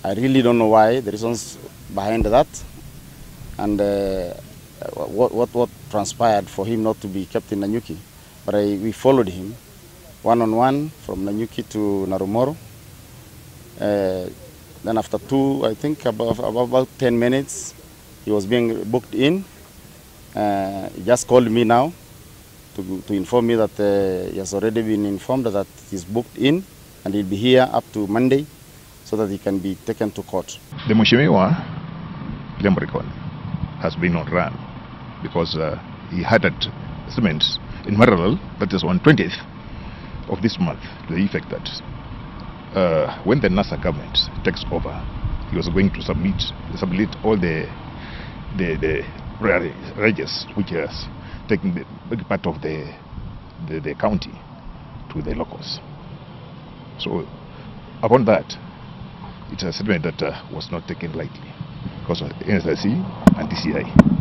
I really don't know why, the reasons behind that, and what transpired for him not to be kept in Nanyuki. But we followed him one-on-one from Nanyuki to Narumoru. Then after I think about 10 minutes, he was being booked in. He just called me now to inform me that he has already been informed that he's booked in and he'll be here up to Monday so that he can be taken to court. The Mheshimiwa Lempurkel has been on run because he had a statement in Maralal, that is on 20th of this month, to the effect that when the NASA government takes over, he was going to submit all the rages which has taken the big part of the county to the locals. So upon that, it's a statement that was not taken lightly because of NSIC and DCI.